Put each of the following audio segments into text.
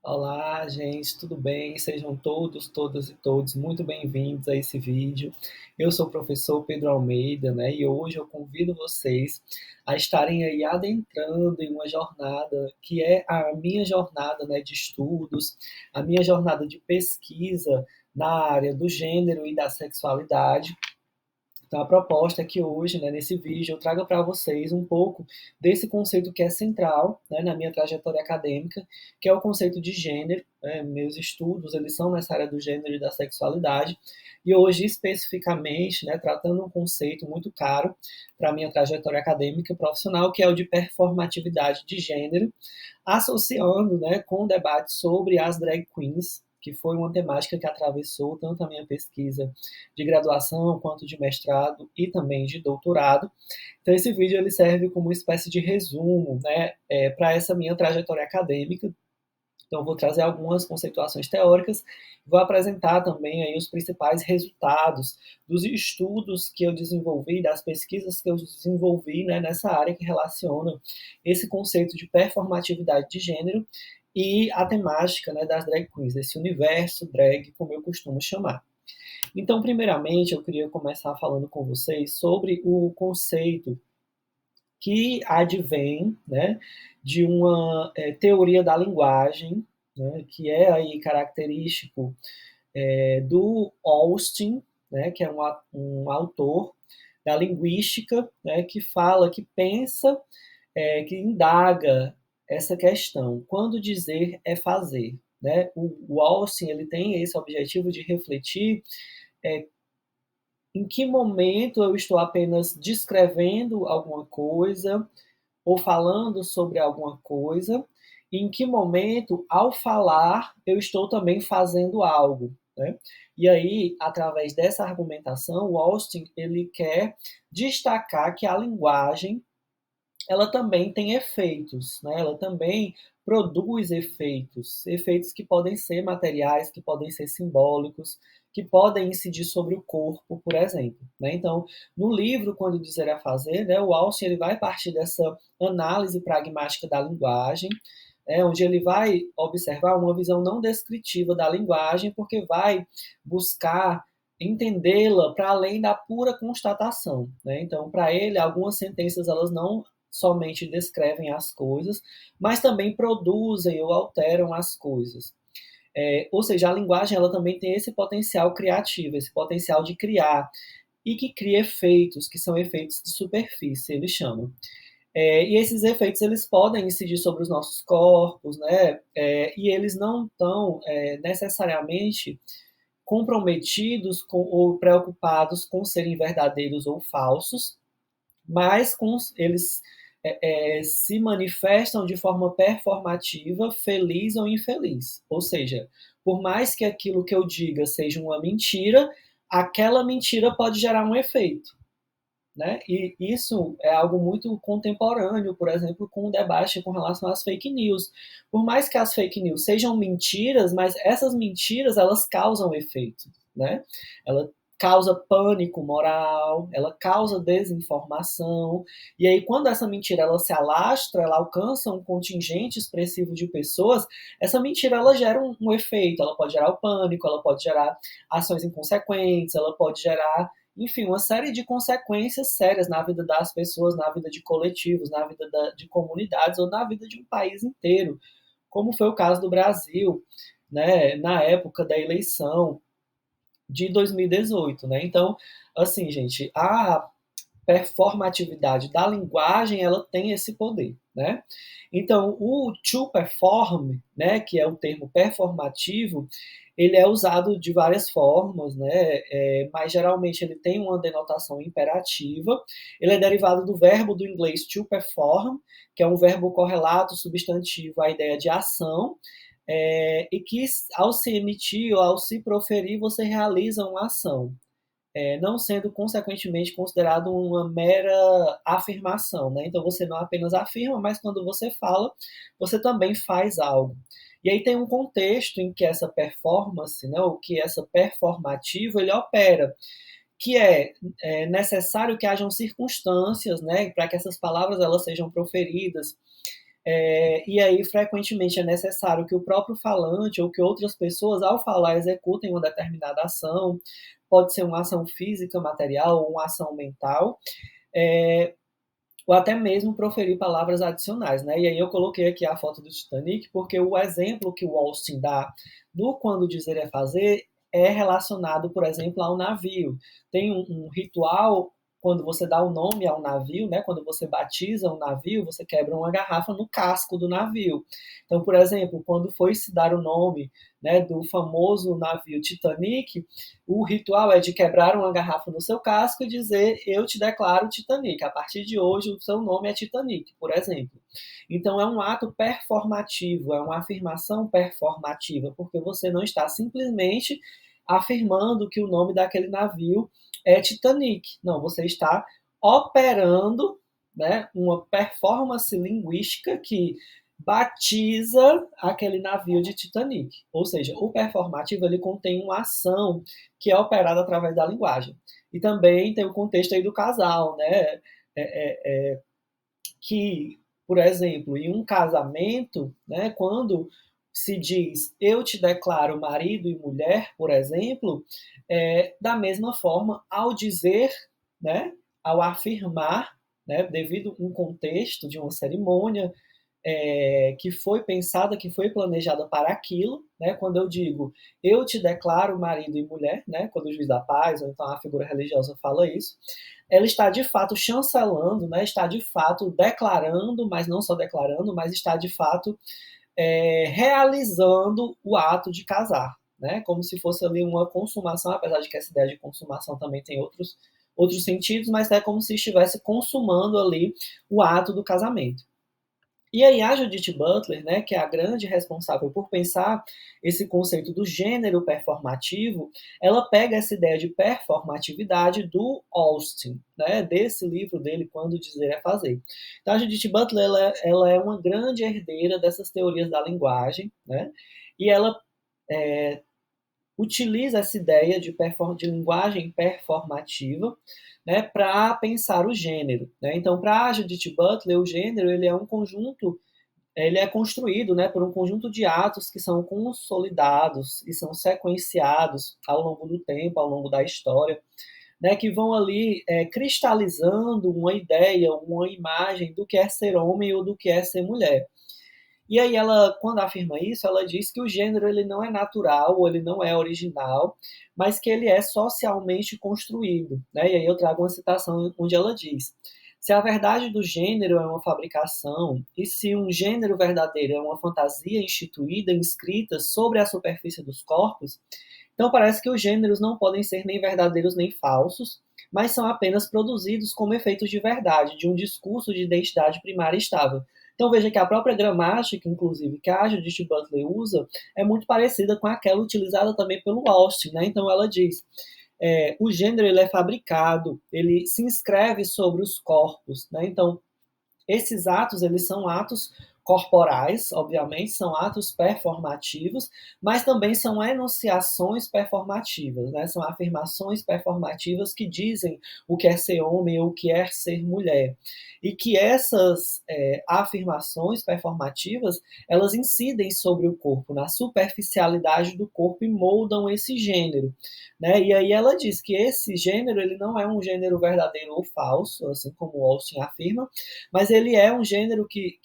Olá, gente, tudo bem? Sejam todos, todas e todos muito bem-vindos a esse vídeo. Eu sou o professor Pedro Almeida, né? E hoje eu convido vocês a estarem aí adentrando em uma jornada que é a minha jornada, né, de estudos, a minha jornada de pesquisa na área do gênero e da sexualidade. Então, a proposta é que hoje, né, nesse vídeo, eu traga para vocês um pouco desse conceito que é central, né, na minha trajetória acadêmica, que é o conceito de gênero. Né? Meus estudos eles são nessa área do gênero e da sexualidade, e hoje, especificamente, né, tratando um conceito muito caro para a minha trajetória acadêmica e profissional, que é o de performatividade de gênero, associando, né, com o debate sobre as drag queens, que foi uma temática que atravessou tanto a minha pesquisa de graduação quanto de mestrado e também de doutorado. Então esse vídeo ele serve como uma espécie de resumo, né, para essa minha trajetória acadêmica. Então vou trazer algumas conceituações teóricas, vou apresentar também aí os principais resultados dos estudos que eu desenvolvi, das pesquisas que eu desenvolvi, né, nessa área que relaciona esse conceito de performatividade de gênero e a temática, né, das drag queens, esse universo drag, como eu costumo chamar. Então, primeiramente, eu queria começar falando com vocês sobre o conceito que advém, né, de uma teoria da linguagem, né, que é aí característico do Austin, né, que é um autor da linguística, né, que fala, que pensa, que indaga essa questão. Quando dizer é fazer, né? O Austin ele tem esse objetivo de refletir é, em que momento eu estou apenas descrevendo alguma coisa ou falando sobre alguma coisa, e em que momento, ao falar, eu estou também fazendo algo. Né? E aí, através dessa argumentação, o Austin ele quer destacar que a linguagem ela também tem efeitos, né? Ela também produz efeitos, efeitos que podem ser materiais, que podem ser simbólicos, que podem incidir sobre o corpo, por exemplo. Né? Então, no livro Quando Dizer a Fazer, né, o Austin ele vai partir dessa análise pragmática da linguagem, onde ele vai observar uma visão não descritiva da linguagem, porque vai buscar entendê-la para além da pura constatação. Né? Então, para ele, algumas sentenças elas não somente descrevem as coisas, mas também produzem ou alteram as coisas. Ou seja, a linguagem ela também tem esse potencial criativo, esse potencial de criar, e que cria efeitos, que são efeitos de superfície, eles chamam. E esses efeitos eles podem incidir sobre os nossos corpos, né? E eles não estão necessariamente comprometidos ou preocupados com serem verdadeiros ou falsos, mas eles se manifestam de forma performativa, feliz ou infeliz. Ou seja, por mais que aquilo que eu diga seja uma mentira, aquela mentira pode gerar um efeito. Né? E isso é algo muito contemporâneo, por exemplo, com o debate com relação às fake news. Por mais que as fake news sejam mentiras, mas essas mentiras elas causam efeito, né? Ela causa pânico moral, ela causa desinformação, e aí quando essa mentira ela se alastra, ela alcança um contingente expressivo de pessoas, essa mentira ela gera um efeito, ela pode gerar o pânico, ela pode gerar ações inconsequentes, ela pode gerar enfim, uma série de consequências sérias na vida das pessoas, na vida de coletivos, na vida de comunidades ou na vida de um país inteiro, como foi o caso do Brasil, né, na época da eleição de 2018, né? Então, assim, gente, a performatividade da linguagem, ela tem esse poder, né? Então, o to perform, né, que é o termo performativo, ele é usado de várias formas, né? Mas geralmente ele tem uma denotação imperativa. Ele é derivado do verbo do inglês to perform, que é um verbo correlato substantivo à ideia de ação, e que ao se emitir ou ao se proferir você realiza uma ação, não sendo consequentemente considerado uma mera afirmação, né? Então você não apenas afirma, mas quando você fala, você também faz algo. E aí tem um contexto em que essa performance, né, o que essa performativa, ele opera, que é necessário que hajam circunstâncias, né, para que essas palavras elas sejam proferidas, E aí, frequentemente, é necessário que o próprio falante ou que outras pessoas, ao falar, executem uma determinada ação. Pode ser uma ação física, material, ou uma ação mental, ou até mesmo proferir palavras adicionais, né? E aí eu coloquei aqui a foto do Titanic, porque o exemplo que o Austin dá no Quando Dizer é Fazer é relacionado, por exemplo, ao navio. Tem um ritual quando você dá o nome ao navio, né? Quando você batiza um navio, você quebra uma garrafa no casco do navio. Então, por exemplo, quando foi se dar o nome, né, do famoso navio Titanic, o ritual é de quebrar uma garrafa no seu casco e dizer: eu te declaro Titanic. A partir de hoje, o seu nome é Titanic, por exemplo. Então, é um ato performativo, é uma afirmação performativa, porque você não está simplesmente afirmando que o nome daquele navio é Titanic. Não, você está operando, né, uma performance linguística que batiza aquele navio de Titanic. Ou seja, o performativo ele contém uma ação que é operada através da linguagem. E também tem o contexto aí do casal, né? Que, por exemplo, em um casamento, né, quando se diz eu te declaro marido e mulher, por exemplo, da mesma forma, ao dizer, né, ao afirmar, né, devido a um contexto de uma cerimônia, que foi pensada, que foi planejada para aquilo, né? Quando eu digo eu te declaro marido e mulher, né? Quando o juiz da paz ou então a figura religiosa fala isso, ela está de fato chancelando, né? Está de fato declarando, mas não só declarando, mas está de fato realizando o ato de casar, né? Como se fosse ali uma consumação, apesar de que essa ideia de consumação também tem outros sentidos, mas é como se estivesse consumando ali o ato do casamento. E aí a Judith Butler, né, que é a grande responsável por pensar esse conceito do gênero performativo, ela pega essa ideia de performatividade do Austin, né, desse livro dele, Quando Dizer é Fazer. Então a Judith Butler ela é uma grande herdeira dessas teorias da linguagem, né, e ela utiliza essa ideia de linguagem performativa, né, para pensar o gênero, né? Então, para a Judith Butler, o gênero ele é um conjunto, ele é construído, né, por um conjunto de atos que são consolidados e são sequenciados ao longo do tempo, ao longo da história, né, que vão ali cristalizando uma ideia, uma imagem do que é ser homem ou do que é ser mulher. E aí ela, quando afirma isso, ela diz que o gênero ele não é natural, ou ele não é original, mas que ele é socialmente construído, né? E aí eu trago uma citação onde ela diz: se a verdade do gênero é uma fabricação, e se um gênero verdadeiro é uma fantasia instituída, inscrita sobre a superfície dos corpos, então parece que os gêneros não podem ser nem verdadeiros nem falsos, mas são apenas produzidos como efeitos de verdade, de um discurso de identidade primária estável. Então veja que a própria gramática, inclusive, que a Judith Butler usa, é muito parecida com aquela utilizada também pelo Austin, né? Então ela diz: o gênero ele é fabricado, ele se inscreve sobre os corpos, né? Então esses atos, eles são atos corporais, obviamente, são atos performativos, mas também são enunciações performativas, né? São afirmações performativas que dizem o que é ser homem ou o que é ser mulher. E que essas afirmações performativas, elas incidem sobre o corpo, na superficialidade do corpo e moldam esse gênero, né? E aí ela diz que esse gênero, ele não é um gênero verdadeiro ou falso, assim como Austin afirma, mas ele é um gênero que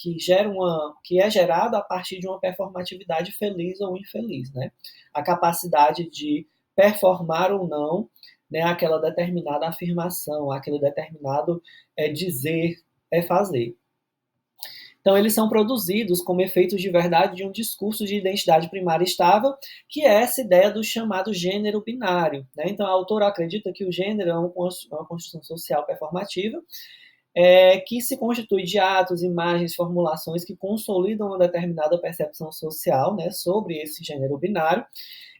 é gerado a partir de uma performatividade feliz ou infeliz, né? A capacidade de performar ou não, né, aquela determinada afirmação, aquele determinado dizer, fazer. Então, eles são produzidos como efeitos de verdade de um discurso de identidade primária estável, que é essa ideia do chamado gênero binário, né? Então, a autora acredita que o gênero é uma construção social performativa, que se constitui de atos, imagens, formulações que consolidam uma determinada percepção social, né, sobre esse gênero binário.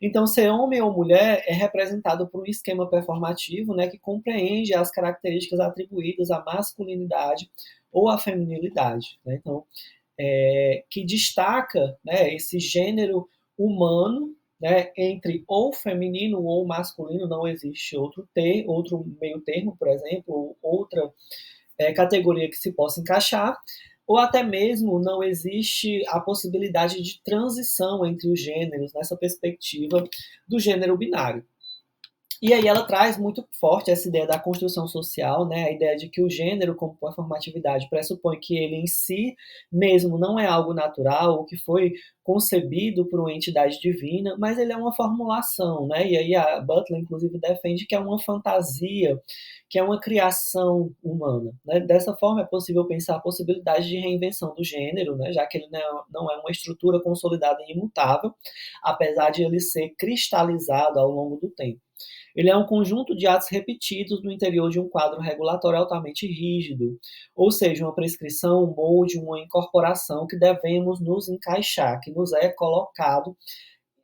Então, ser homem ou mulher é representado por um esquema performativo, né, que compreende as características atribuídas à masculinidade ou à feminilidade, né? Então, que destaca, né, esse gênero humano, né, entre ou feminino ou masculino, não existe outro meio termo, por exemplo, ou outra categoria que se possa encaixar, ou até mesmo não existe a possibilidade de transição entre os gêneros nessa perspectiva do gênero binário. E aí ela traz muito forte essa ideia da construção social, né? A ideia de que o gênero, como performatividade, pressupõe que ele em si mesmo não é algo natural, ou que foi concebido por uma entidade divina, mas ele é uma formulação, né? E aí a Butler, inclusive, defende que é uma fantasia, que é uma criação humana, né? Dessa forma é possível pensar a possibilidade de reinvenção do gênero, né? Já que ele não é uma estrutura consolidada e imutável, apesar de ele ser cristalizado ao longo do tempo. Ele é um conjunto de atos repetidos no interior de um quadro regulatório altamente rígido, ou seja, uma prescrição, um molde, uma incorporação que devemos nos encaixar, que nos é colocado,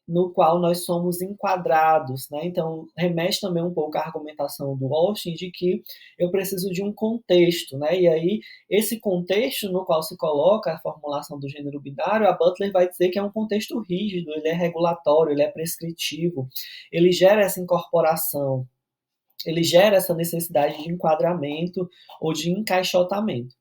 no qual nós somos enquadrados, né? Então, remete também um pouco à argumentação do Austin de que eu preciso de um contexto, né? E aí, esse contexto no qual se coloca a formulação do gênero binário, a Butler vai dizer que é um contexto rígido, ele é regulatório, ele é prescritivo, ele gera essa incorporação, ele gera essa necessidade de enquadramento ou de encaixotamento.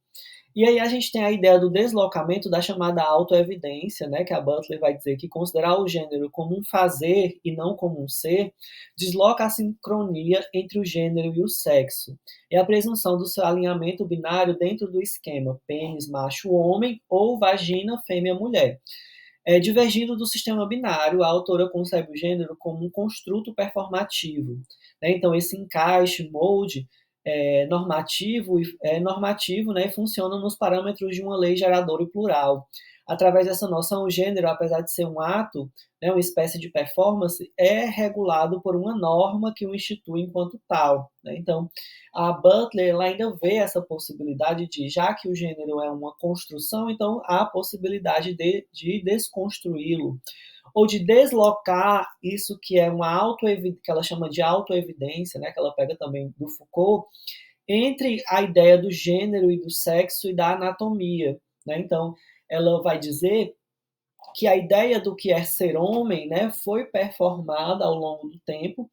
E aí a gente tem a ideia do deslocamento da chamada autoevidência, né, que a Butler vai dizer que considerar o gênero como um fazer e não como um ser, desloca a sincronia entre o gênero e o sexo, e a presunção do seu alinhamento binário dentro do esquema pênis macho-homem ou vagina fêmea-mulher. Divergindo do sistema binário, a autora concebe o gênero como um construto performativo, né? Então, esse encaixe, molde normativo, né, funciona nos parâmetros de uma lei geradora e plural. Através dessa noção, o gênero, apesar de ser um ato, né, uma espécie de performance, é regulado por uma norma que o institui enquanto tal, né? Então, a Butler ela ainda vê essa possibilidade de, já que o gênero é uma construção, então há a possibilidade de desconstruí-lo, ou de deslocar isso que é uma que ela chama de autoevidência, né, que ela pega também do Foucault, entre a ideia do gênero e do sexo e da anatomia, né? Então, ela vai dizer que a ideia do que é ser homem, né, foi performada ao longo do tempo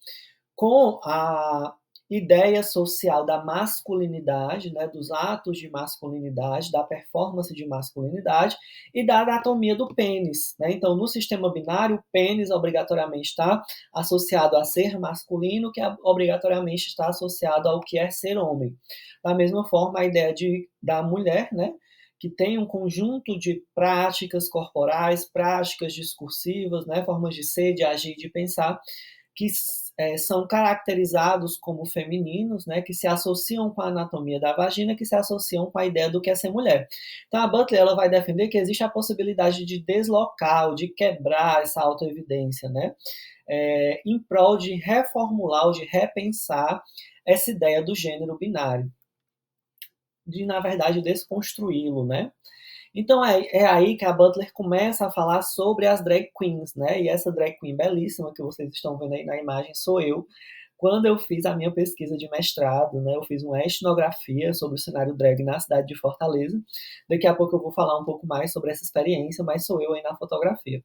com a ideia social da masculinidade, né, dos atos de masculinidade, da performance de masculinidade e da anatomia do pênis, né? Então, no sistema binário, o pênis obrigatoriamente está associado a ser masculino, que obrigatoriamente está associado ao que é ser homem. Da mesma forma, a ideia da mulher, né, que tem um conjunto de práticas corporais, práticas discursivas, né, formas de ser, de agir, de pensar, que são caracterizados como femininos, né, que se associam com a anatomia da vagina, que se associam com a ideia do que é ser mulher. Então, a Butler ela vai defender que existe a possibilidade de deslocar, ou de quebrar essa autoevidência, né, em prol de reformular ou de repensar essa ideia do gênero binário, de, na verdade, desconstruí-lo, né? Então é aí que a Butler começa a falar sobre as drag queens, né? E essa drag queen belíssima que vocês estão vendo aí na imagem sou eu. Quando eu fiz a minha pesquisa de mestrado, né, eu fiz uma etnografia sobre o cenário drag na cidade de Fortaleza. Daqui a pouco eu vou falar um pouco mais sobre essa experiência, mas sou eu aí na fotografia.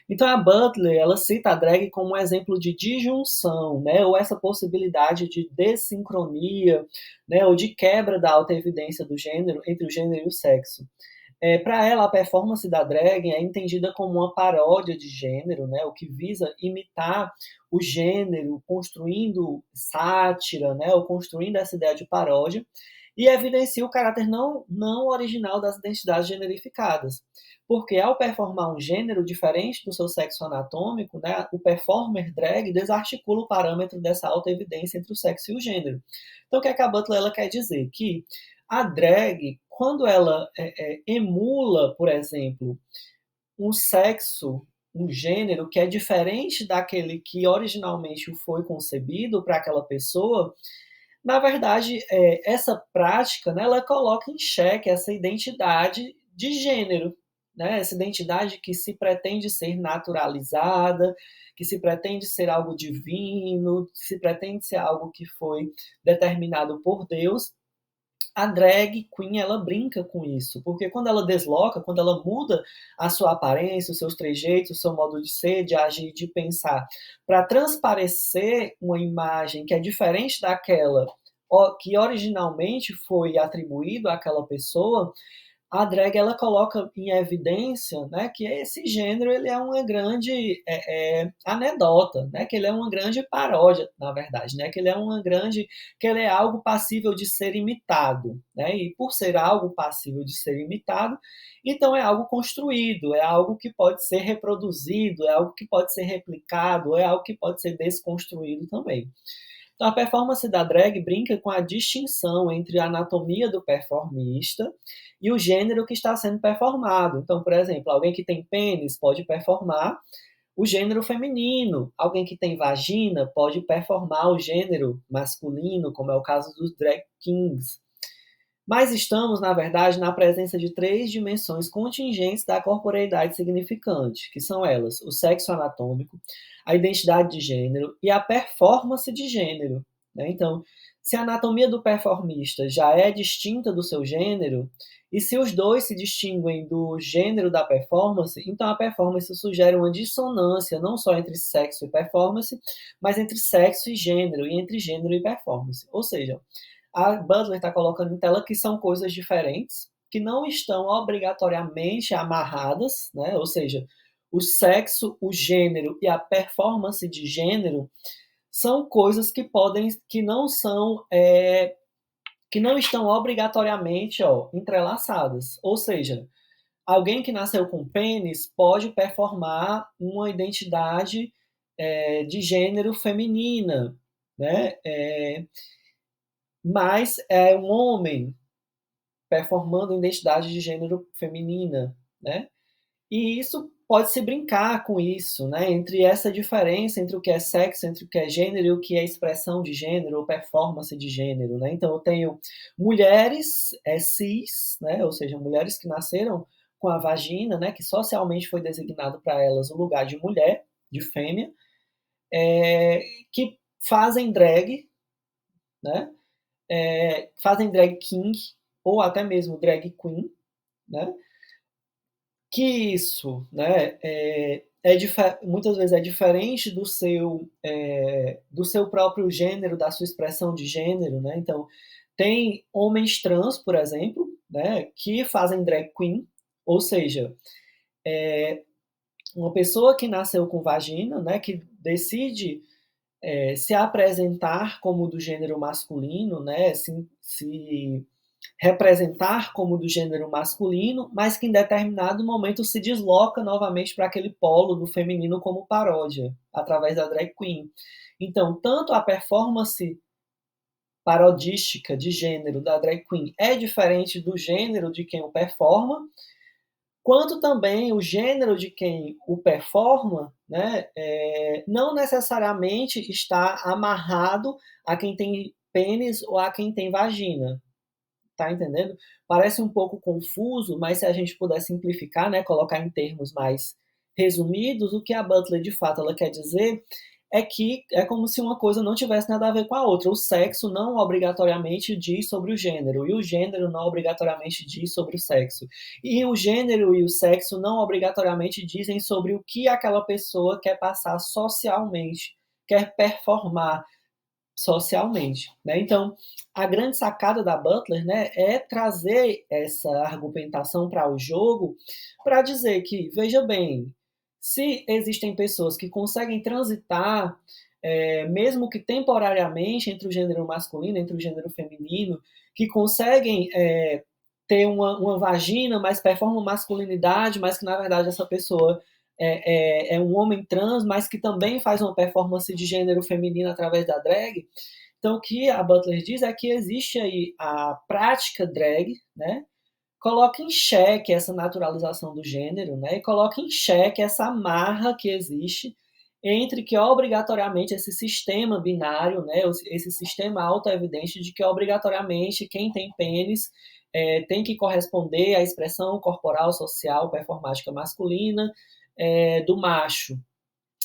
Então a Butler, ela cita a drag como um exemplo de disjunção, né, ou essa possibilidade de dessincronia, né, ou de quebra da autoevidência do gênero entre o gênero e o sexo. Para ela, a performance da drag é entendida como uma paródia de gênero, né, o que visa imitar o gênero, construindo sátira, né, ou construindo essa ideia de paródia, e evidencia o caráter não original das identidades generificadas. Porque ao performar um gênero diferente do seu sexo anatômico, né, o performer drag desarticula o parâmetro dessa alta evidência entre o sexo e o gênero. Então, o que a Butler ela quer dizer? Que a drag, quando ela emula, por exemplo, um sexo, um gênero que é diferente daquele que originalmente foi concebido para aquela pessoa, na verdade, essa prática, né, ela coloca em xeque essa identidade de gênero, né, essa identidade que se pretende ser naturalizada, que se pretende ser algo divino, que se pretende ser algo que foi determinado por Deus. A drag queen ela brinca com isso, porque quando ela desloca, quando ela muda a sua aparência, os seus trejeitos, o seu modo de ser, de agir, de pensar, para transparecer uma imagem que é diferente daquela que originalmente foi atribuído àquela pessoa, a drag ela coloca em evidência, né, que esse gênero ele é uma grande anedota, né, que ele é uma grande paródia, na verdade, né, que ele é algo passível de ser imitado, né, e por ser algo passível de ser imitado, então é algo construído, é algo que pode ser reproduzido, é algo que pode ser replicado, é algo que pode ser desconstruído também. Então, a performance da drag brinca com a distinção entre a anatomia do performista e o gênero que está sendo performado. Então, por exemplo, alguém que tem pênis pode performar o gênero feminino, alguém que tem vagina pode performar o gênero masculino, como é o caso dos drag kings. Mas estamos, na verdade, na presença de três dimensões contingentes da corporeidade significante, que são elas: o sexo anatômico, a identidade de gênero e a performance de gênero. Né? Então, se a anatomia do performista já é distinta do seu gênero, e se os dois se distinguem do gênero da performance, então a performance sugere uma dissonância não só entre sexo e performance, mas entre sexo e entre gênero e performance. Ou seja, a Butler está colocando em tela que são coisas diferentes, que não estão obrigatoriamente amarradas, né? Ou seja, o sexo, o gênero e a performance de gênero são coisas que não estão obrigatoriamente entrelaçadas. Ou seja, alguém que nasceu com pênis pode performar uma identidade de gênero feminina, né? Mas é um homem performando identidade de gênero feminina, né? E isso pode se brincar com isso, né? Entre essa diferença entre o que é sexo, entre o que é gênero e o que é expressão de gênero ou performance de gênero, né? Então eu tenho mulheres cis, né? Ou seja, mulheres que nasceram com a vagina, né? Que socialmente foi designado para elas o lugar de mulher, de fêmea, que fazem drag, né? Fazem drag king ou até mesmo drag queen, né? Que isso, né, muitas vezes é diferente do seu próprio gênero, da sua expressão de gênero, né? Então, tem homens trans, por exemplo, né, que fazem drag queen, ou seja, uma pessoa que nasceu com vagina, né, que decide se apresentar como do gênero masculino, né, se representar como do gênero masculino, mas que em determinado momento se desloca novamente para aquele polo do feminino como paródia, através da drag queen. Então, tanto a performance parodística de gênero da drag queen é diferente do gênero de quem o performa, quanto também o gênero de quem o performa, né, não necessariamente está amarrado a quem tem pênis ou a quem tem vagina. Tá entendendo? Parece um pouco confuso, mas se a gente puder simplificar, né, colocar em termos mais resumidos, o que a Butler de fato ela quer dizer é que é como se uma coisa não tivesse nada a ver com a outra. O sexo não obrigatoriamente diz sobre o gênero, e o gênero não obrigatoriamente diz sobre o sexo. E o gênero e o sexo não obrigatoriamente dizem sobre o que aquela pessoa quer passar socialmente, quer performar socialmente, né? Então, a grande sacada da Butler, né, é trazer essa argumentação para o jogo para dizer que, veja bem, se existem pessoas que conseguem transitar, mesmo que temporariamente, entre o gênero masculino, entre o gênero feminino, que conseguem ter uma vagina, mas performam masculinidade, mas que na verdade essa pessoa é um homem trans, mas que também faz uma performance de gênero feminino através da drag. Então, o que a Butler diz é que existe aí a prática drag, né? Coloca em xeque essa naturalização do gênero, né? E coloca em xeque essa amarra que existe entre que obrigatoriamente esse sistema binário, né? Esse sistema autoevidente de que obrigatoriamente quem tem pênis tem que corresponder à expressão corporal, social, performática masculina do macho.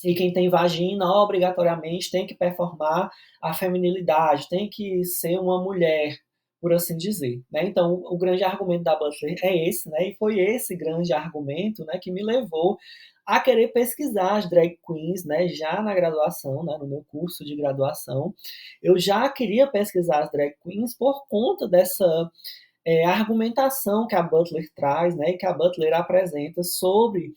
E quem tem vagina, obrigatoriamente, tem que performar a feminilidade, tem que ser uma mulher, por assim dizer. Né? Então, o grande argumento da Butler é esse, né? E foi esse grande argumento, né, que me levou a querer pesquisar as drag queens, né, já na graduação, né, no meu curso de graduação. Eu já queria pesquisar as drag queens por conta a argumentação que a Butler traz, né, e que a Butler apresenta sobre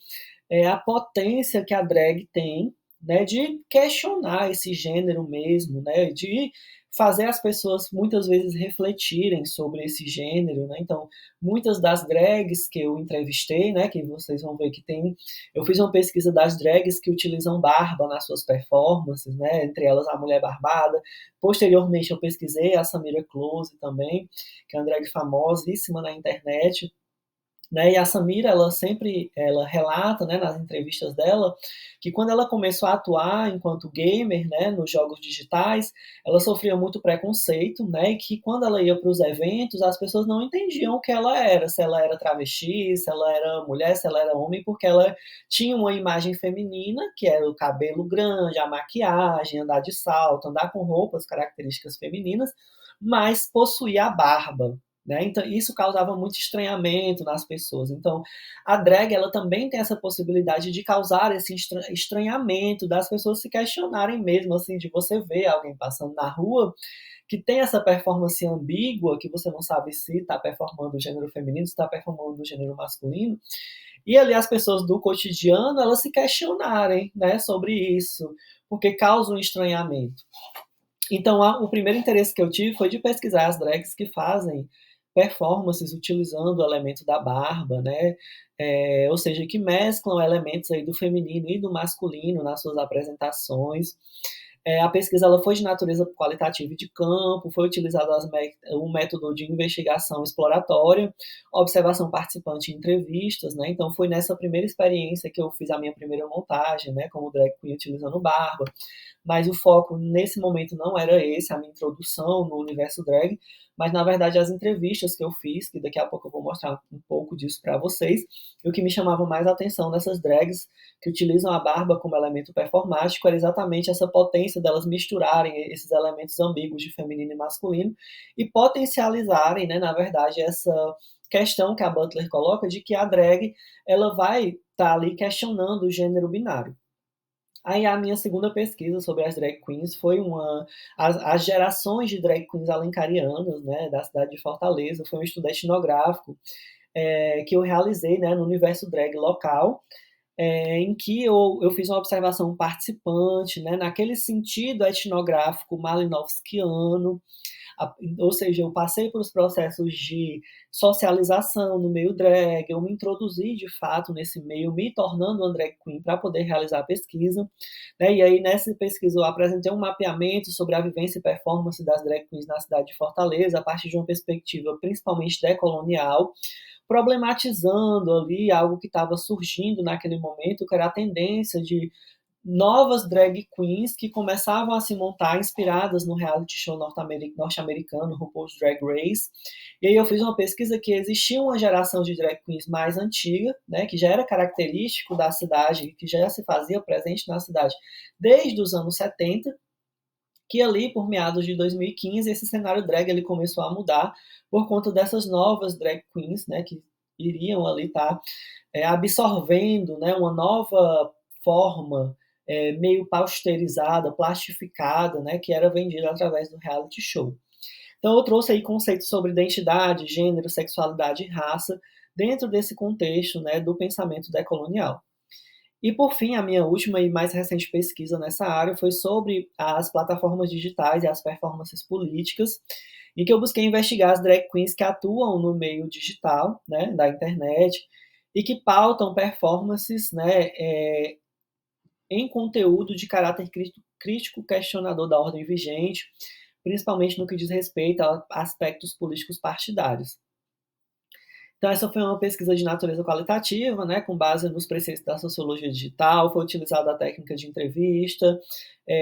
a potência que a drag tem, né, de questionar esse gênero mesmo, né, de fazer as pessoas muitas vezes refletirem sobre esse gênero, né? Então, muitas das drags que eu entrevistei, né, que vocês vão ver que tem, eu fiz uma pesquisa das drags que utilizam barba nas suas performances, né, entre elas a Mulher Barbada. Posteriormente, eu pesquisei a Samira Close também, que é uma drag famosíssima na internet, né? E a Samira, ela relata, né, nas entrevistas dela, que quando ela começou a atuar enquanto gamer, né, nos jogos digitais, ela sofria muito preconceito, né, e que quando ela ia para os eventos, as pessoas não entendiam o que ela era, se ela era travesti, se ela era mulher, se ela era homem, porque ela tinha uma imagem feminina, que era o cabelo grande, a maquiagem, andar de salto, andar com roupas características femininas, mas possuía a barba, né? Então, isso causava muito estranhamento nas pessoas. Então, a drag ela também tem essa possibilidade de causar esse estranhamento, das pessoas se questionarem mesmo, assim, de você ver alguém passando na rua que tem essa performance ambígua, que você não sabe se está performando o gênero feminino, se está performando o gênero masculino, e ali as pessoas do cotidiano, elas se questionarem, né, sobre isso, porque causa um estranhamento. Então, o primeiro interesse que eu tive foi de pesquisar as drags que fazem performances utilizando o elemento da barba, né? Ou seja, que mesclam elementos aí do feminino e do masculino nas suas apresentações. A pesquisa ela foi de natureza qualitativa e de campo, foi utilizado um método de investigação exploratória, observação participante e entrevistas, né? Então foi nessa primeira experiência que eu fiz a minha primeira montagem, né, como drag queen utilizando barba, mas o foco nesse momento não era esse, a minha introdução no universo drag, mas na verdade as entrevistas que eu fiz, que daqui a pouco eu vou mostrar um pouco disso para vocês, e o que me chamava mais a atenção nessas drags que utilizam a barba como elemento performático era exatamente essa potência delas misturarem esses elementos ambíguos de feminino e masculino e potencializarem, né, na verdade, essa questão que a Butler coloca de que a drag ela vai estar ali questionando o gênero binário. Aí a minha segunda pesquisa sobre as drag queens foi as gerações de drag queens alencarianas, né, da cidade de Fortaleza. Foi um estudo etnográfico que eu realizei, né, no universo drag local, em que eu fiz uma observação participante, né, naquele sentido etnográfico malinowskiano, ou seja, eu passei pelos processos de socialização no meio drag, eu me introduzi de fato nesse meio, me tornando uma drag queen para poder realizar a pesquisa, né? E aí nessa pesquisa eu apresentei um mapeamento sobre a vivência e performance das drag queens na cidade de Fortaleza, a partir de uma perspectiva principalmente decolonial, problematizando ali algo que estava surgindo naquele momento, que era a tendência de novas drag queens que começavam a se montar inspiradas no reality show norte-americano, RuPaul's Drag Race. E aí eu fiz uma pesquisa que existia uma geração de drag queens mais antiga, né, que já era característico da cidade, que já se fazia presente na cidade desde os anos 70, que ali por meados de 2015 esse cenário drag ele começou a mudar por conta dessas novas drag queens, né, que iriam ali estar absorvendo, né, uma nova forma meio pasteurizada, plastificada, né, que era vendida através do reality show. Então eu trouxe aí conceitos sobre identidade, gênero, sexualidade e raça dentro desse contexto, né, do pensamento decolonial. E por fim, a minha última e mais recente pesquisa nessa área foi sobre as plataformas digitais e as performances políticas, em que eu busquei investigar as drag queens que atuam no meio digital, né, da internet, e que pautam performances, né, em conteúdo de caráter crítico questionador da ordem vigente, principalmente no que diz respeito a aspectos políticos partidários. Então, essa foi uma pesquisa de natureza qualitativa, né, com base nos preceitos da sociologia digital, foi utilizada a técnica de entrevista,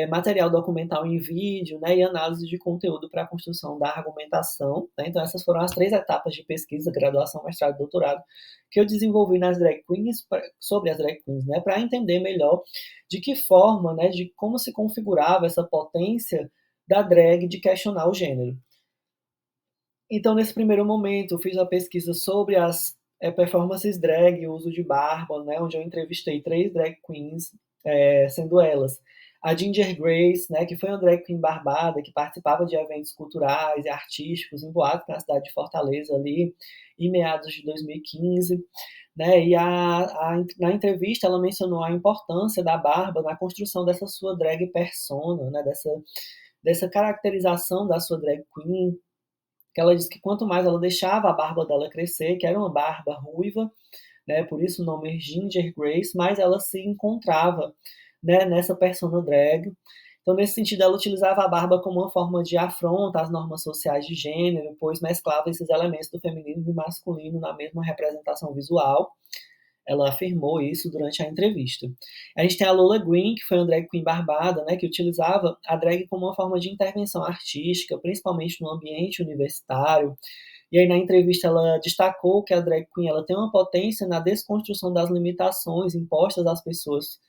material documental em vídeo, né, e análise de conteúdo para a construção da argumentação. Né. Então, essas foram as 3 etapas de pesquisa, graduação, mestrado e doutorado, que eu desenvolvi nas drag queens, sobre as drag queens, né, para entender melhor de que forma, né, de como se configurava essa potência da drag de questionar o gênero. Então, nesse primeiro momento, eu fiz a pesquisa sobre as performances drag, o uso de barba, né, onde eu entrevistei 3 drag queens, sendo elas A Ginger Grace, né, que foi uma drag queen barbada, que participava de eventos culturais e artísticos em boatos na cidade de Fortaleza ali, em meados de 2015. Né, e na entrevista ela mencionou a importância da barba na construção dessa sua drag persona, né, dessa caracterização da sua drag queen, que ela disse que quanto mais ela deixava a barba dela crescer, que era uma barba ruiva, né, por isso o nome Ginger Grace, mais ela se encontrava, né, nessa persona drag. Então, nesse sentido, ela utilizava a barba como uma forma de afronta às normas sociais de gênero, pois mesclava esses elementos do feminino e masculino na mesma representação visual. Ela afirmou isso durante a entrevista. A gente tem a Lola Green, que foi uma drag queen barbada, né, que utilizava a drag como uma forma de intervenção artística, principalmente no ambiente universitário. E aí na entrevista ela destacou que a drag queen ela tem uma potência na desconstrução das limitações impostas às pessoas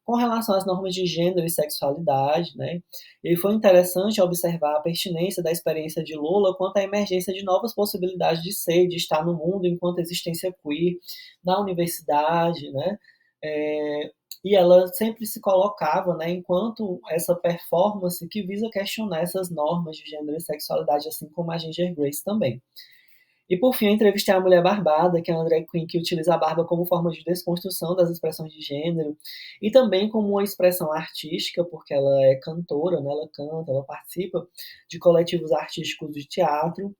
com relação às normas de gênero e sexualidade, né? E foi interessante observar a pertinência da experiência de Lola quanto à emergência de novas possibilidades de ser, de estar no mundo enquanto existência queer, na universidade, né? E ela sempre se colocava, né, enquanto essa performance que visa questionar essas normas de gênero e sexualidade, assim como a Ginger Grace também. E por fim, eu entrevistei a Mulher Barbada, que é uma drag queen que utiliza a barba como forma de desconstrução das expressões de gênero e também como uma expressão artística, porque ela é cantora, né? Ela canta, ela participa de coletivos artísticos de teatro.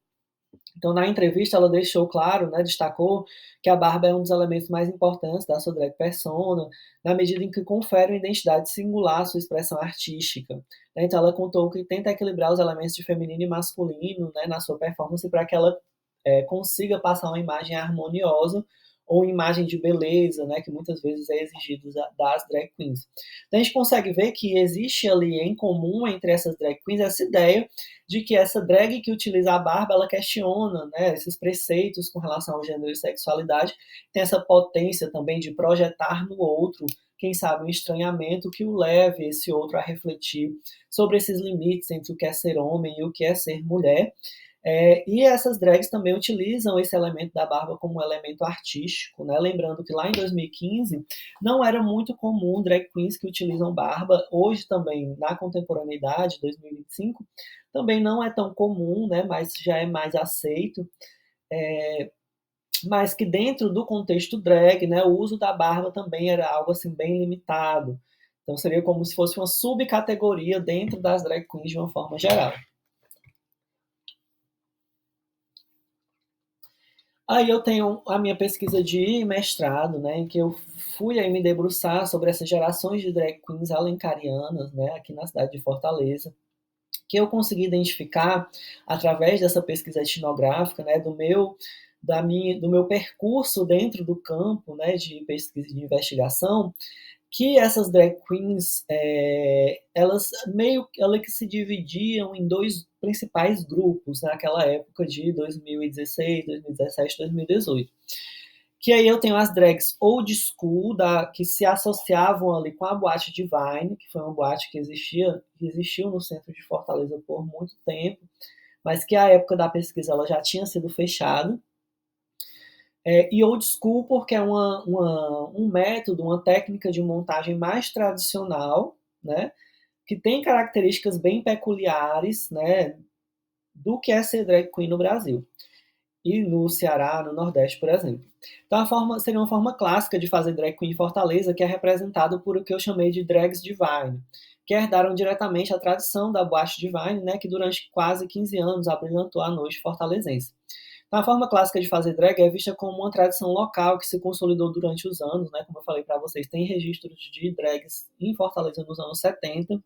Então, na entrevista, ela deixou claro, né, destacou que a barba é um dos elementos mais importantes da sua drag persona, na medida em que confere uma identidade singular à sua expressão artística. Então, ela contou que tenta equilibrar os elementos de feminino e masculino, né, na sua performance para que ela consiga passar uma imagem harmoniosa ou imagem de beleza, né, que muitas vezes é exigido das drag queens. Então a gente consegue ver que existe ali em comum entre essas drag queens essa ideia de que essa drag que utiliza a barba, ela questiona, né, esses preceitos com relação ao gênero e sexualidade, tem essa potência também de projetar no outro, quem sabe, um estranhamento que o leve esse outro a refletir sobre esses limites entre o que é ser homem e o que é ser mulher. E essas drags também utilizam esse elemento da barba como um elemento artístico, né? Lembrando que lá em 2015 não era muito comum drag queens que utilizam barba. Hoje também, na contemporaneidade, 2025, também não é tão comum, né? Mas já é mais aceito. Mas que dentro do contexto drag, né, o uso da barba também era algo assim bem limitado. Então seria como se fosse uma subcategoria dentro das drag queens de uma forma geral. Aí eu tenho a minha pesquisa de mestrado, né, em que eu fui aí me debruçar sobre essas gerações de drag queens alencarianas, né, aqui na cidade de Fortaleza, que eu consegui identificar através dessa pesquisa etnográfica, né, do meu percurso dentro do campo, né, de pesquisa e de investigação, que essas drag queens, elas ela que se dividiam em dois principais grupos naquela época de 2016, 2017, 2018. Que aí eu tenho as drags old school, que se associavam ali com a boate Divine, que foi uma boate que existiu no centro de Fortaleza por muito tempo, mas que à época da pesquisa ela já tinha sido fechada. E old school porque é um método, uma técnica de montagem mais tradicional, né, que tem características bem peculiares, né, do que é ser drag queen no Brasil. E no Ceará, no Nordeste, por exemplo. Então, seria uma forma clássica de fazer drag queen em Fortaleza, que é representado por o que eu chamei de drags divine, que herdaram diretamente a tradição da boate divine, né, que durante quase 15 anos abrilhantou a noite fortalezense. Então, a forma clássica de fazer drag é vista como uma tradição local que se consolidou durante os anos, né, como eu falei para vocês, tem registros de drags em Fortaleza nos anos 70.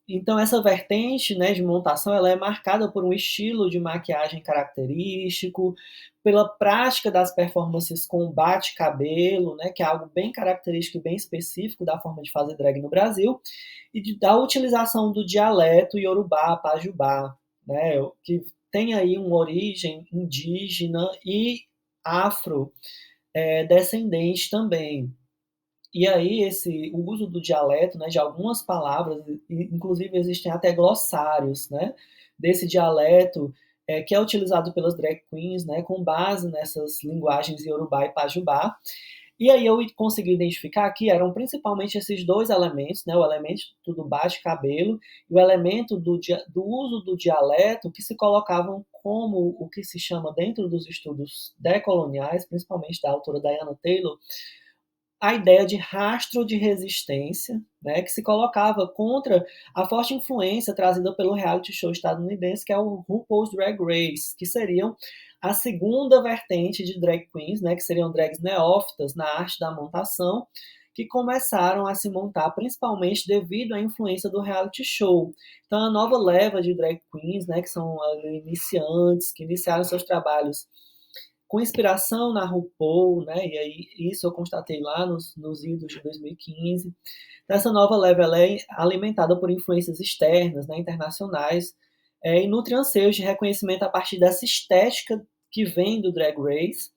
Então essa vertente, né, de montação ela é marcada por um estilo de maquiagem característico, pela prática das performances com bate-cabelo, né, que é algo bem característico e bem específico da forma de fazer drag no Brasil, e da utilização do dialeto iorubá, pajubá, né, que tem aí uma origem indígena e afro descendente também. E aí o uso do dialeto, né, de algumas palavras, inclusive existem até glossários, né, desse dialeto que é utilizado pelas drag queens, né, com base nessas linguagens iorubá e pajubá. E aí eu consegui identificar que eram principalmente esses dois elementos, né, o elemento do bate-cabelo e o elemento do uso do dialeto, que se colocavam como o que se chama dentro dos estudos decoloniais, principalmente da autora Diana Taylor, a ideia de rastro de resistência, né, que se colocava contra a forte influência trazida pelo reality show estadunidense, que é o RuPaul's Drag Race, que seriam a segunda vertente de drag queens, né, que seriam drags neófitas na arte da montação, que começaram a se montar principalmente devido à influência do reality show. Então, a nova leva de drag queens, né, que são iniciantes, que iniciaram seus trabalhos com inspiração na RuPaul, né? E aí isso eu constatei lá nos idos de 2015. Essa nova leva ela é alimentada por influências externas, né, internacionais, e nutre anseios de reconhecimento a partir dessa estética que vem do Drag Race,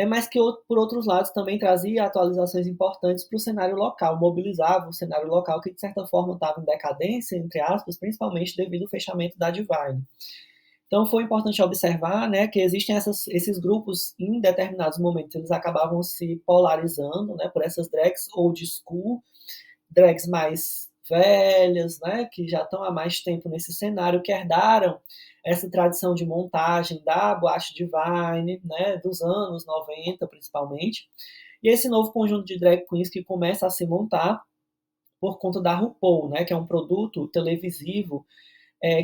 mas que, por outros lados, também trazia atualizações importantes para o cenário local, mobilizava o cenário local que, de certa forma, estava em decadência, entre aspas, principalmente devido ao fechamento da Divine. Então foi importante observar, né, que existem esses grupos em determinados momentos, eles acabavam se polarizando, né, por essas drags old school, drags mais velhas, né, que já estão há mais tempo nesse cenário, que herdaram essa tradição de montagem da boate Divine, né, dos anos 90 principalmente, e esse novo conjunto de drag queens que começa a se montar por conta da RuPaul, né, que é um produto televisivo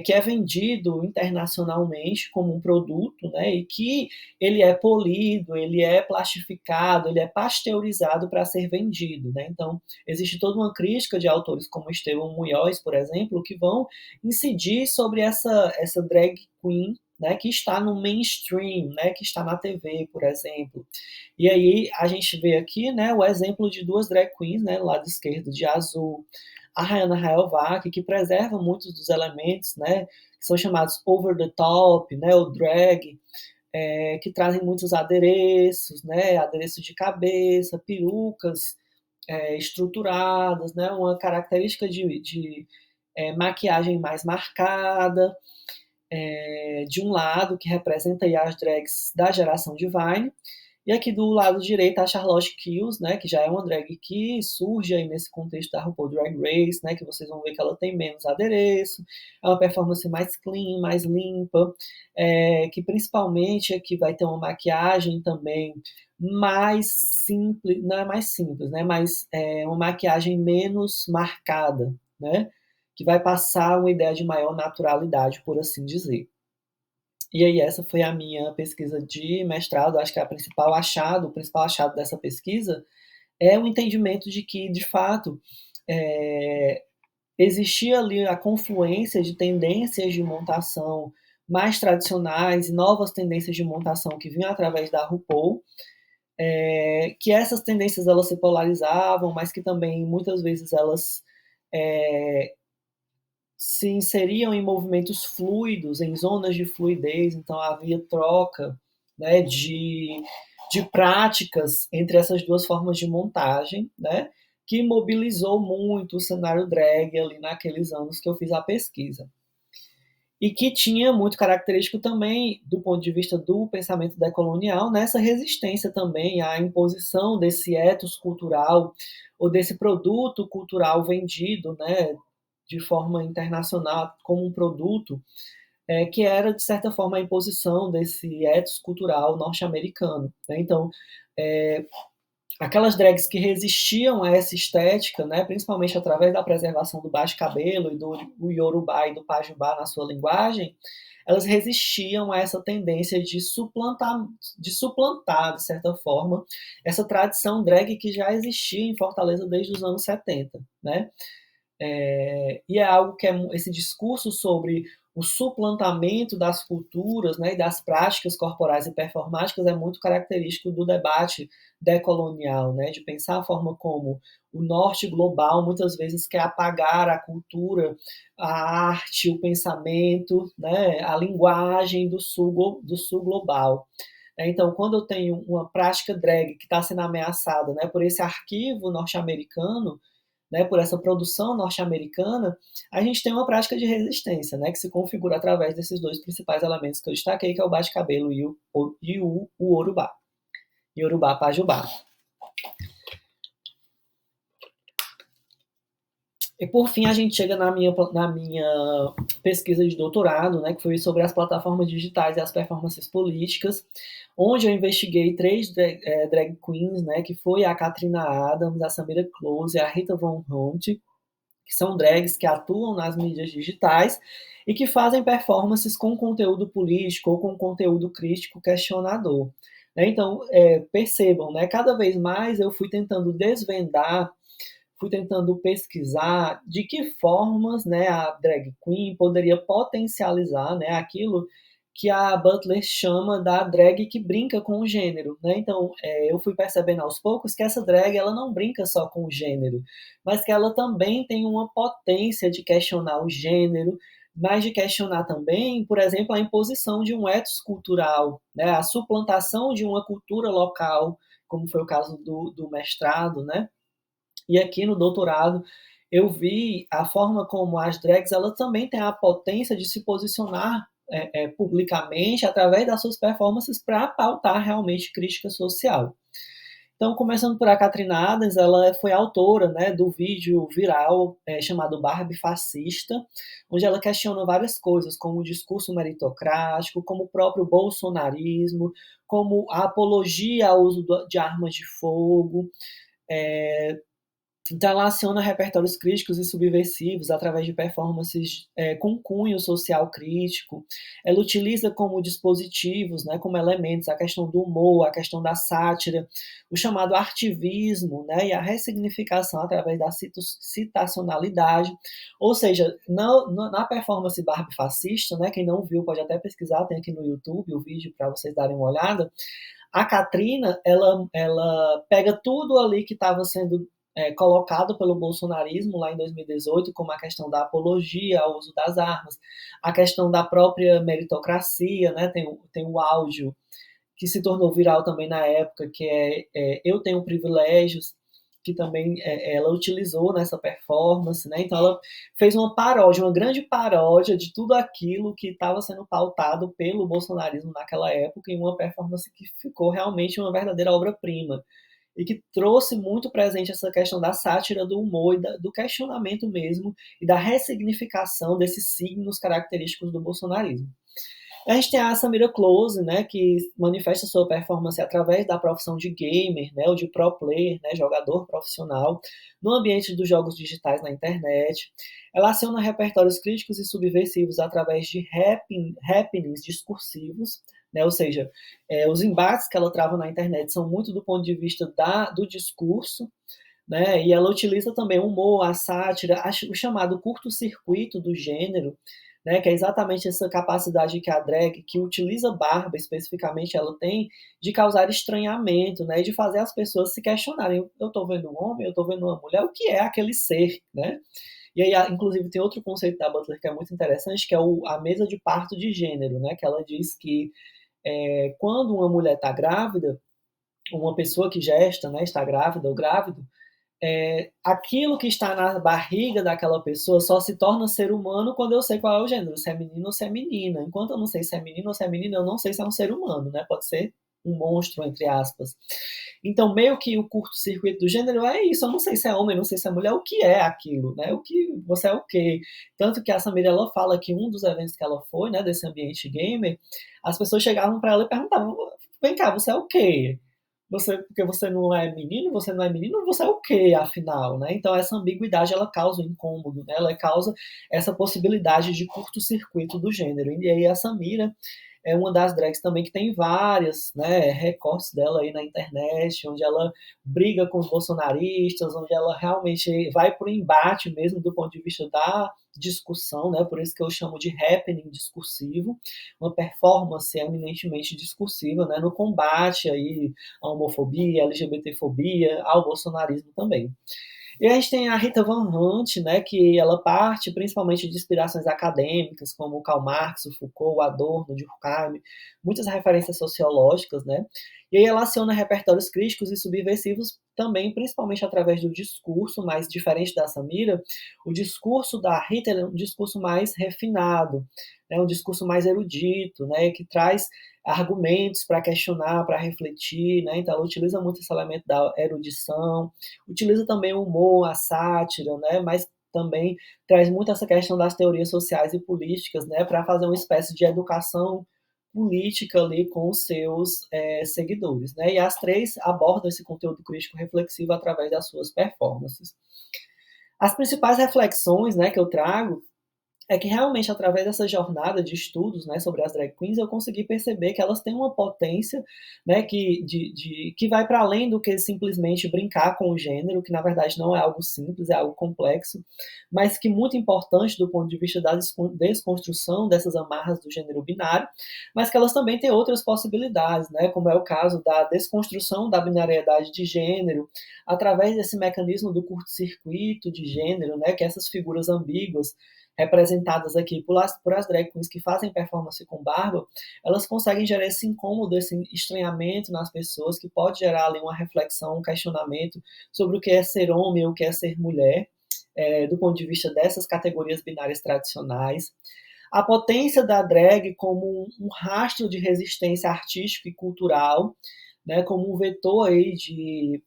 que é vendido internacionalmente como um produto, né, e que ele é polido, ele é plastificado, ele é pasteurizado para ser vendido, né? Então, existe toda uma crítica de autores como Esteban Munhoz, por exemplo, que vão incidir sobre essa drag queen, né, que está no mainstream, né, que está na TV, por exemplo. E aí a gente vê aqui, né, o exemplo de duas drag queens, né, do lado esquerdo de azul, a Rayana Raelvak, que preserva muitos dos elementos, né, que são chamados over the top, né, o drag, que trazem muitos adereços, né, adereços de cabeça, perucas estruturadas, né, uma característica de maquiagem mais marcada, de um lado, que representa aí as drags da geração Divine, e aqui do lado direito a Charlotte Kills, né, que já é uma drag que surge aí nesse contexto da RuPaul Drag Race, né, que vocês vão ver que ela tem menos adereço, é uma performance mais clean, mais limpa, que principalmente aqui vai ter uma maquiagem também mais simples, não é mais simples, né, mas uma maquiagem menos marcada, né, que vai passar uma ideia de maior naturalidade, por assim dizer. E aí essa foi a minha pesquisa de mestrado, acho que o principal achado dessa pesquisa é o entendimento de que, de fato, é, existia ali a confluência de tendências de montação mais tradicionais e novas tendências de montação que vinham através da RuPaul, que essas tendências elas se polarizavam, mas que também muitas vezes elas se inseriam em movimentos fluidos, em zonas de fluidez, então havia troca, né, de práticas entre essas duas formas de montagem, né, que mobilizou muito o cenário drag ali naqueles anos que eu fiz a pesquisa. E que tinha muito característico também, do ponto de vista do pensamento decolonial, nessa resistência também à imposição desse ethos cultural ou desse produto cultural vendido, né, de forma internacional como um produto, que era, de certa forma, a imposição desse ethos cultural norte-americano, né? Então, aquelas drags que resistiam a essa estética, né, principalmente através da preservação do baixo cabelo e do Yorubá e do Pajubá na sua linguagem, elas resistiam a essa tendência de suplantar, de certa forma, essa tradição drag que já existia em Fortaleza desde os anos 70, né? E é algo que esse discurso sobre o suplantamento das culturas, né, e das práticas corporais e performáticas é muito característico do debate decolonial, né, de pensar a forma como o norte global muitas vezes quer apagar a cultura, a arte, o pensamento, né, a linguagem do sul global. Então, quando eu tenho uma prática drag que está sendo ameaçada, né, por esse arquivo norte-americano, né, por essa produção norte-americana, a gente tem uma prática de resistência, né, que se configura através desses dois principais elementos que eu destaquei, que é o bate-cabelo e o Yorubá, Yorubá Pajubá. E por fim, a gente chega na minha pesquisa de doutorado, né, que foi sobre as plataformas digitais e as performances políticas, onde eu investiguei três drag queens, né, que foi a Katrina Adams, a Samira Close e a Rita Von Hunt, que são drags que atuam nas mídias digitais e que fazem performances com conteúdo político ou com conteúdo crítico questionador. Então, percebam, né, cada vez mais eu fui tentando desvendar, fui tentando pesquisar de que formas, né, a drag queen poderia potencializar, né, aquilo que a Butler chama da drag que brinca com o gênero, né? Então, eu fui percebendo aos poucos que essa drag ela não brinca só com o gênero, mas que ela também tem uma potência de questionar o gênero, mas de questionar também, por exemplo, a imposição de um ethos cultural, né? A suplantação de uma cultura local, como foi o caso do mestrado, né? E aqui no doutorado eu vi a forma como as drags elas também têm a potência de se posicionar publicamente através das suas performances para pautar realmente crítica social. Então, começando por a Katrina Adams, ela foi autora, né, do vídeo viral chamado Barbie Fascista, onde ela questiona várias coisas, como o discurso meritocrático, como o próprio bolsonarismo, como a apologia ao uso de armas de fogo, é, então, ela aciona repertórios críticos e subversivos através de performances com cunho social crítico. Ela utiliza como dispositivos, né, como elementos, a questão do humor, a questão da sátira, o chamado artivismo, né, e a ressignificação através da citacionalidade. Ou seja, na performance Barbie fascista, né, quem não viu pode até pesquisar, tem aqui no YouTube o vídeo para vocês darem uma olhada. A Katrina, ela pega tudo ali que estava sendo colocado pelo bolsonarismo lá em 2018, como a questão da apologia ao uso das armas, a questão da própria meritocracia, né? Tem o áudio que se tornou viral também na época, que Eu Tenho Privilégios, que também ela utilizou nessa performance, né? Então ela fez uma paródia, uma grande paródia de tudo aquilo que estava sendo pautado pelo bolsonarismo naquela época, em uma performance que ficou realmente uma verdadeira obra-prima e que trouxe muito presente essa questão da sátira, do humor e do questionamento mesmo e da ressignificação desses signos característicos do bolsonarismo. A gente tem a Samira Close, né, que manifesta sua performance através da profissão de gamer, né, ou de pro player, né, jogador profissional, no ambiente dos jogos digitais na internet. Ela aciona repertórios críticos e subversivos através de happenings discursivos, né, ou seja, os embates que ela trava na internet são muito do ponto de vista do discurso, né, e ela utiliza também o humor, a sátira, o chamado curto-circuito do gênero, né, que é exatamente essa capacidade que a drag, que utiliza barba especificamente, ela tem de causar estranhamento, né, e de fazer as pessoas se questionarem, eu estou vendo um homem, eu estou vendo uma mulher, o que é aquele ser, né? E aí, inclusive, tem outro conceito da Butler que é muito interessante, que é a mesa de parto de gênero, né, que ela diz que quando uma mulher está grávida, uma pessoa que gesta, né, está grávida ou grávido, aquilo que está na barriga daquela pessoa só se torna ser humano quando eu sei qual é o gênero, se é menino ou se é menina. Enquanto eu não sei se é menino ou se é menina, eu não sei se é um ser humano, né? Pode ser um monstro, entre aspas. Então, meio que o curto-circuito do gênero é isso. Eu não sei se é homem, não sei se é mulher, o que é aquilo, né? O que você é o quê? Tanto que a Samira, ela fala que um dos eventos que ela foi, né, desse ambiente gamer, as pessoas chegavam para ela e perguntavam: vem cá, você é o quê? Porque você não é menino, você é o quê, afinal, né? Então essa ambiguidade ela causa um incômodo, né? Ela causa essa possibilidade de curto-circuito do gênero. E aí a Samira é uma das drags também que tem várias, né, recortes dela aí na internet, onde ela briga com os bolsonaristas, onde ela realmente vai para o embate mesmo do ponto de vista da discussão, né? Por isso que eu chamo de happening discursivo, uma performance eminentemente discursiva, né, no combate aí à homofobia, à LGBTfobia, ao bolsonarismo também. E a gente tem a Rita Van Hunt, né, que ela parte principalmente de inspirações acadêmicas, como Karl Marx, o Foucault, o Adorno, o Durkheim, muitas referências sociológicas, né? E aí ela aciona repertórios críticos e subversivos também, principalmente através do discurso, mais diferente da Samira, o discurso da Rita é um discurso mais refinado, né, um discurso mais erudito, né, que traz argumentos para questionar, para refletir, né? Então ela utiliza muito esse elemento da erudição, utiliza também o humor, a sátira, né? Mas também traz muito essa questão das teorias sociais e políticas, né, para fazer uma espécie de educação política ali com os seus seguidores, né? E as três abordam esse conteúdo crítico reflexivo através das suas performances. As principais reflexões, né, que eu trago é que realmente através dessa jornada de estudos, né, sobre as drag queens, eu consegui perceber que elas têm uma potência, né, que vai para além do que simplesmente brincar com o gênero, que na verdade não é algo simples, é algo complexo, mas que muito importante do ponto de vista da desconstrução dessas amarras do gênero binário, mas que elas também têm outras possibilidades, né, como é o caso da desconstrução da binariedade de gênero, através desse mecanismo do curto-circuito de gênero, né, que essas figuras ambíguas representadas aqui por as drag queens que fazem performance com barba, elas conseguem gerar esse incômodo, esse estranhamento nas pessoas, que pode gerar ali uma reflexão, um questionamento sobre o que é ser homem, o que é ser mulher, do ponto de vista dessas categorias binárias tradicionais. A potência da drag como um rastro de resistência artística e cultural, né, como um vetor aí que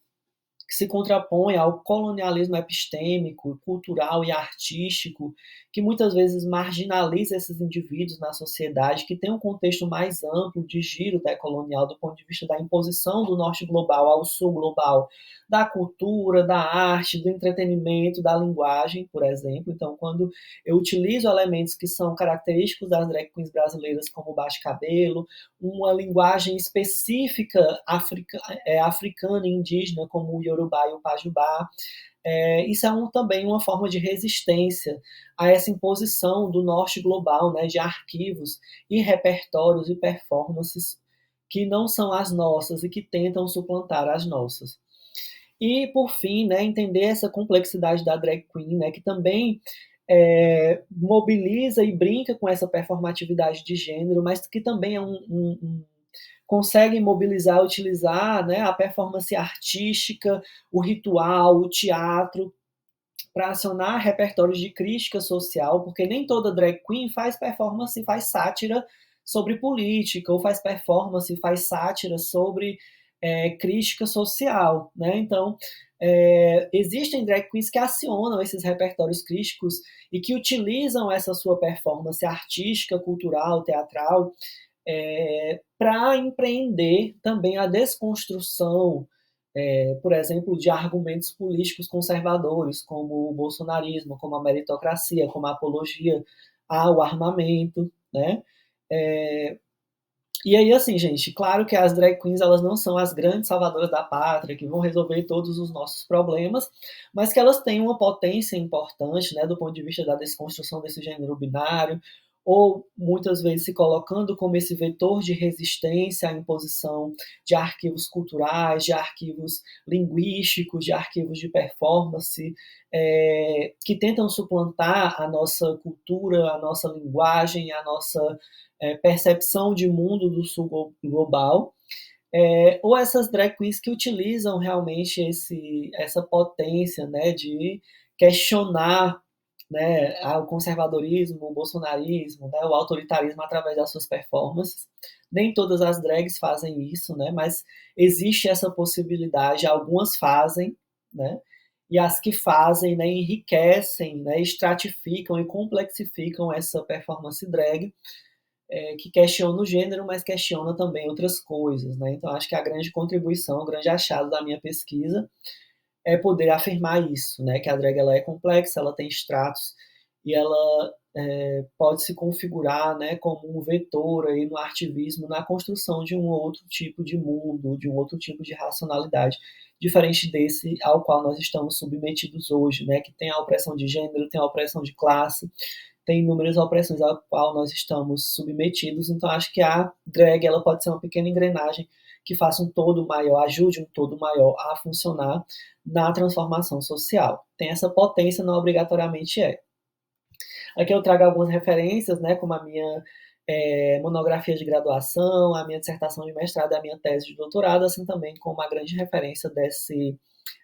se contrapõe ao colonialismo epistêmico, cultural e artístico, que muitas vezes marginaliza esses indivíduos na sociedade, que tem um contexto mais amplo de giro decolonial do ponto de vista da imposição do norte global ao sul global, da cultura, da arte, do entretenimento, da linguagem, por exemplo. Então, quando eu utilizo elementos que são característicos das drag queens brasileiras, como o bate-cabelo, uma linguagem específica africana e indígena, como o Yorubá e o Pajubá. Isso é também uma forma de resistência a essa imposição do norte global, né, de arquivos e repertórios e performances que não são as nossas e que tentam suplantar as nossas. E, por fim, né, entender essa complexidade da drag queen, né, que também mobiliza e brinca com essa performatividade de gênero, mas que também é consegue mobilizar, utilizar, né, a performance artística, o ritual, o teatro, para acionar repertórios de crítica social, porque nem toda drag queen faz performance, faz sátira sobre política, ou faz performance, faz sátira sobre crítica social, né? Então, existem drag queens que acionam esses repertórios críticos e que utilizam essa sua performance artística, cultural, teatral, para empreender também a desconstrução, por exemplo, de argumentos políticos conservadores, como o bolsonarismo, como a meritocracia, como a apologia ao armamento, né? E aí, assim, gente, claro que as drag queens, elas não são as grandes salvadoras da pátria, que vão resolver todos os nossos problemas, mas que elas têm uma potência importante, né, do ponto de vista da desconstrução desse gênero binário, ou muitas vezes se colocando como esse vetor de resistência à imposição de arquivos culturais, de arquivos linguísticos, de arquivos de performance, que tentam suplantar a nossa cultura, a nossa linguagem, a nossa percepção de mundo do sul global, ou essas drag queens que utilizam realmente essa potência, né, de questionar, né, o conservadorismo, o bolsonarismo, né, o autoritarismo através das suas performances. Nem todas as drags fazem isso, né, mas existe essa possibilidade, algumas fazem, né, e as que fazem, né, enriquecem, né, estratificam e complexificam essa performance drag, que questiona o gênero, mas questiona também outras coisas, né? Então, acho que a grande contribuição, o grande achado da minha pesquisa é poder afirmar isso, né? Que a drag ela é complexa, ela tem estratos e ela pode se configurar, né, como um vetor aí no artivismo, na construção de um outro tipo de mundo, de um outro tipo de racionalidade, diferente desse ao qual nós estamos submetidos hoje, né? Que tem a opressão de gênero, tem a opressão de classe, tem inúmeras opressões ao qual nós estamos submetidos, então acho que a drag ela pode ser uma pequena engrenagem que faça um todo maior, ajude um todo maior a funcionar na transformação social. Tem essa potência, não obrigatoriamente é. Aqui eu trago algumas referências, né, como a minha monografia de graduação, a minha dissertação de mestrado, a minha tese de doutorado, assim também como uma grande referência desse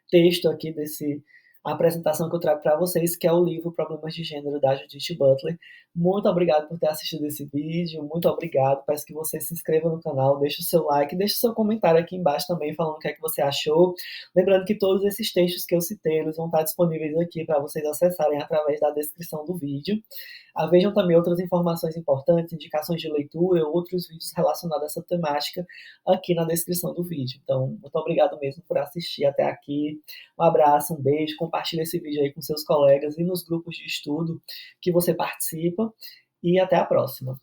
texto aqui, desse a apresentação que eu trago para vocês, que é o livro Problemas de Gênero, da Judith Butler. Muito obrigado por ter assistido esse vídeo, muito obrigado. Peço que você se inscreva no canal, deixe o seu like, deixe o seu comentário aqui embaixo também, falando o que é que você achou. Lembrando que todos esses textos que eu citei, eles vão estar disponíveis aqui para vocês acessarem através da descrição do vídeo. Vejam também outras informações importantes, indicações de leitura e outros vídeos relacionados a essa temática aqui na descrição do vídeo. Então, muito obrigado mesmo por assistir até aqui. Um abraço, um beijo, compartilhe esse vídeo aí com seus colegas e nos grupos de estudo que você participa. E até a próxima.